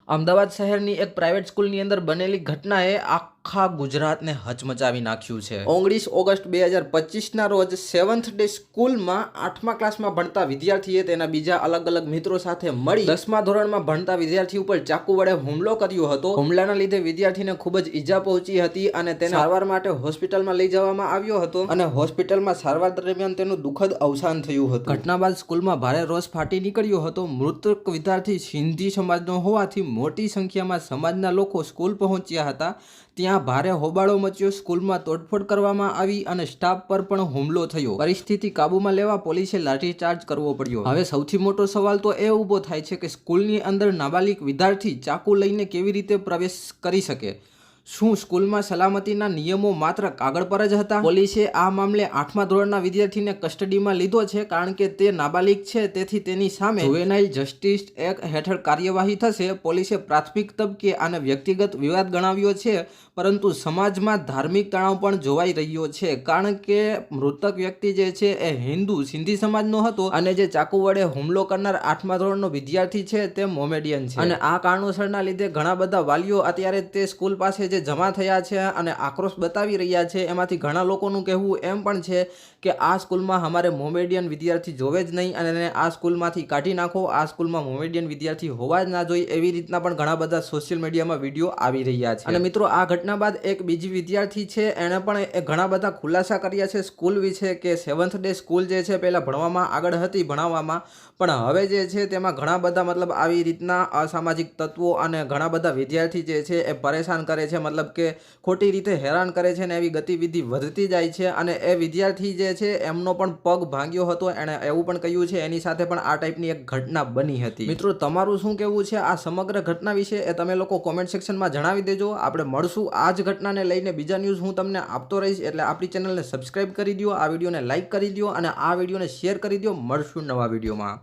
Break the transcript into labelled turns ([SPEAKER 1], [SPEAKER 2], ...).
[SPEAKER 1] અમદાવાદ શહેરની એક પ્રાઇવેટ સ્કૂલની અંદર બનેલી ઘટનાએ આખા ગુજરાતને હચમચાવી નાખ્યું છે। 19 ઓગસ્ટ 2025ના રોજ 7th ડે સ્કૂલમાં 8મા ક્લાસમાં ભણતા વિદ્યાર્થીએ તેના બીજા અલગ અલગ મિત્રો સાથે મળી 10મા ધોરણમાં ભણતા વિદ્યાર્થી ઉપર ચાકુ વડે હુમલો કર્યો હતો। હુમલાના લીધે વિદ્યાર્થીને ખૂબ જ ઈજા પહોંચી હતી અને તેને સારવાર માટે હોસ્પિટલમાં લઈ જવામાં આવ્યો હતો અને હોસ્પિટલમાં સારવાર દરમિયાન તેનું દુઃખદ અવસાન થયું હતું। ઘટના બાદ સ્કૂલમાં ભારે રોષ ફાટી નીકળ્યો હતો। મૃતક વિદ્યાર્થી સિંધી સમાજનો હોવાથી મોટી સંખ્યામાં સમાજના લોકો સ્કૂલ પહોંચ્યા હતા। ત્યાં ભારે હોબાળો મચ્યો, સ્કૂલમાં તોડફોડ કરવામાં આવી અને સ્ટાફ પર પણ હુમલો થયો। પરિસ્થિતિ કાબૂમાં લેવા પોલીસે લાઠીચાર્જ કરવો પડ્યો। હવે સૌથી મોટો સવાલ તો એ ઊભો થાય છે કે સ્કૂલની અંદર નાબાલિગ વિદ્યાર્થી ચાકુ લઈને કેવી રીતે પ્રવેશ કરી શકે? શું સ્કૂલમાં સલામતીના નિયમો માત્ર કાગળ પર જ હતા? પોલીસે આ મામલે 8મા ધોરણના વિદ્યાર્થીને કસ્ટડીમાં લીધો છે કારણ કે તે નાબાલિગ છે, તેથી તેની સામે જુવેનાઇલ જસ્ટિસ એક્ટ હેઠળ કાર્યવાહી થશે। પોલીસે પ્રાથમિક તબક્કે આને વ્યક્તિગત વિવાદ ગણાવ્યો છે, પરંતુ સમાજમાં ધાર્મિક તણાવ પણ જોવાઈ રહ્યો છે કારણ કે મૃતક વ્યક્તિ જે છે એ હિન્દુ સિંધી સમાજનો હતો અને જે ચાકુ વડે હુમલો કરનાર 8મા ધોરણનો વિદ્યાર્થી છે તે મોમેડિયન છે અને આ કારણોસરના લીધે ઘણા બધા વાલીઓ અત્યારે તે સ્કૂલ પાસે જે જમા થયા છે અને આક્રોશ બતાવી રહ્યા છે। એમાંથી ઘણા લોકોનું કહેવું એમ પણ છે કે આ સ્કૂલમાં અમારે મોમેડિયન વિદ્યાર્થી જોવે જ નહીં અને એને આ સ્કૂલમાંથી કાઢી નાખો, આ સ્કૂલમાં મોમેડિયન વિદ્યાર્થી હોવા જ ના જોઈએ, એવી રીતના પણ ઘણા બધા સોશિયલ મીડિયામાં વિડીયો આવી રહ્યા છે। અને મિત્રો, આ ઘટના બાદ એક બીજી વિદ્યાર્થી છે એણે પણ ઘણા બધા ખુલાસા કર્યા છે સ્કૂલ વિશે કે 7th ડે સ્કૂલ જે છે પહેલાં ભણવામાં આગળ હતી ભણાવવામાં, પણ હવે જે છે તેમાં ઘણા બધા મતલબ આવી રીતના અસામાજિક તત્વો અને ઘણા બધા વિદ્યાર્થી જે છે એ પરેશાન કરે છે, મતલબ કે ખોટી રીતે હેરાન કરે છે ને એવી ગતિવિધિ વધતી જાય છે અને એ વિદ્યાર્થી જે છે એમનો પણ પગ ભાંગ્યો હતો, એણે એવું પણ કહ્યું છે। એની સાથે પણ આ ટાઈપની એક ઘટના બની હતી। મિત્રો, તમારું શું કહેવું છે આ સમગ્ર ઘટના વિશે એ તમે લોકો કોમેન્ટ સેક્શનમાં જણાવી દેજો। આપણે મળશું આ જ ઘટનાને લઈને બીજા ન્યૂઝ હું તમને આપતો રહીશ, એટલે આપણી ચેનલને સબસ્ક્રાઈબ કરી દો, આ વિડીયોને લાઇક કરી દો અને આ વિડીયોને શેર કરી દો। મળશું નવા વિડીયોમાં।